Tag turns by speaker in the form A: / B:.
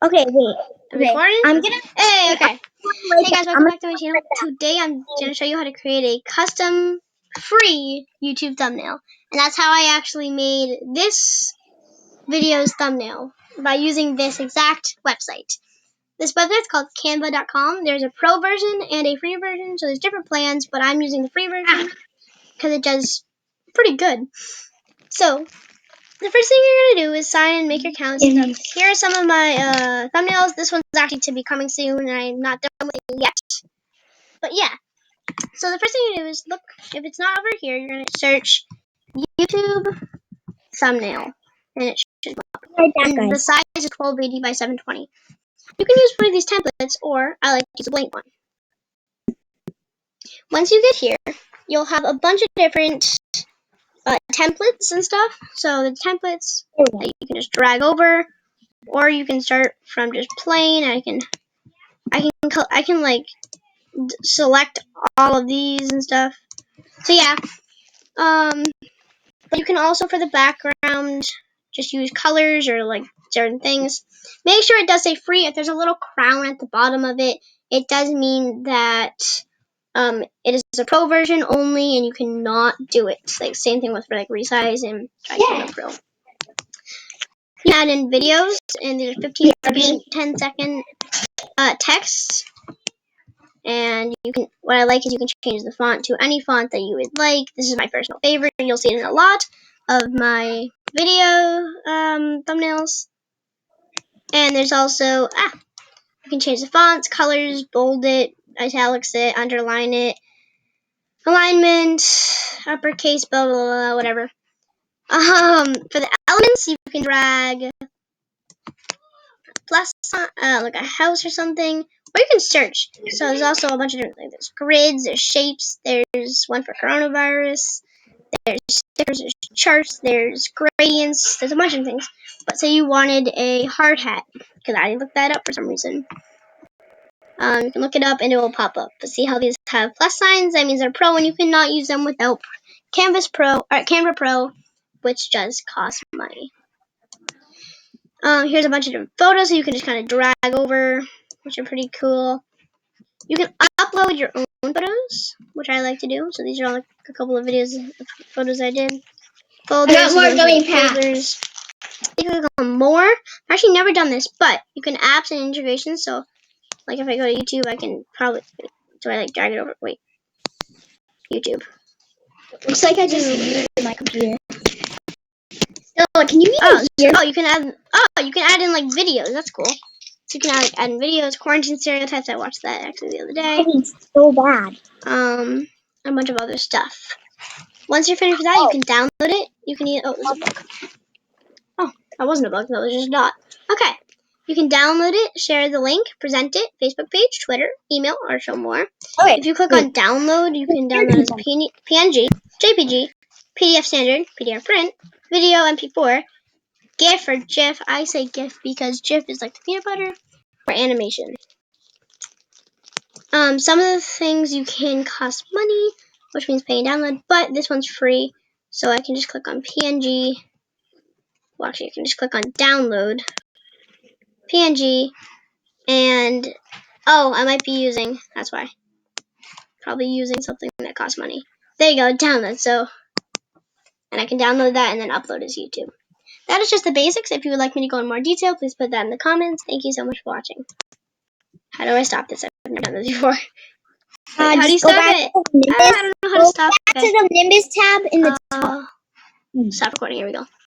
A: Okay, wait.
B: Recording?
A: I'm gonna.
B: Hey, okay. Hey guys, welcome back to my channel.
A: I'm
B: Today I'm going to show you how to create a custom free YouTube thumbnail. And that's how I actually made this video's thumbnail, by using this exact website. This website is called Canva.com. There's a pro version and a free version, so there's different plans, but I'm using the free version because it does pretty good. So the first thing you're going to do is sign in, make your account and stuff. Here are some of my thumbnails. This one's actually to be coming soon, and I'm not done with it yet. But yeah, so the first thing you do is look, if it's not over here, you're going to search YouTube thumbnail, and it should pop up. And the size is 1280 by 720. You can use one of these templates, or I like to use a blank one. Once you get here, you'll have a bunch of different templates and stuff. So the templates that you can just drag over, or you can start from just plain. I can like select all of these and stuff. So yeah, but you can also, for the background, just use colors or like certain things. Make sure it does say free. If there's a little crown at the bottom of it, it does mean that it is a pro version only, and you cannot do it. It's like same thing with like resize and try to go pro. You add in videos, and there's 15 to 10 second text. And you can, what I like is you can change the font to any font that you would like. This is my personal favorite, and you'll see it in a lot of my video thumbnails. And there's also, you can change the fonts, colors, bold it, italics it, underline it, alignment, uppercase, blah, blah, blah, whatever. For the elements, you can drag plus, like a house or something, or you can search. So there's also a bunch of different things. There's grids, there's shapes, there's one for coronavirus, there's stickers, there's charts, there's gradients, there's a bunch of things. But say you wanted a hard hat, because I looked that up for some reason. You can look it up and it will pop up. But see how these have plus signs? That means they're pro, and you cannot use them without Canva Pro, which does cost money. Here's a bunch of different photos, so you can just kind of drag over, which are pretty cool. You can upload your own photos, which I like to do. So these are all like a couple of videos of photos I did. Folders, I got more going folders. You can click on more. I've actually never done this, but you can apps and integrations. So, like if I go to YouTube, I can probably, do I like drag it over? Wait, YouTube.
A: Looks like I just used my computer. Oh, can you
B: hear? Oh, you can add in like videos. That's cool. So you can add in videos, quarantine stereotypes. I watched that actually the other day.
A: It's so bad.
B: A bunch of other stuff. Once you're finished with that, you can download it. You can there's a book. Oh, that wasn't a book. That was just a dot. Okay. You can download it, share the link, present it, Facebook page, Twitter, email, or show more.
A: Okay.
B: If you click on download, you can download as PNG, JPG, PDF standard, PDF print, video, MP4, GIF or GIF. I say GIF because GIF is like the peanut butter, or animation. Some of the things you can cost money, which means pay and download, but this one's free. So I can just click on PNG. Well, actually, I can just click on download, PNG, and I might be using, that's why, probably using something that costs money. There you go, download. So, and I can download that and then upload it to YouTube. That is just the basics. If you would like me to go in more detail, please put that in the comments. Thank you so much for watching. How do I stop this? I've never done this before. How do you stop it? I don't know how to stop it.
A: Go back to the Nimbus tab in the top.
B: Stop recording. Here we go.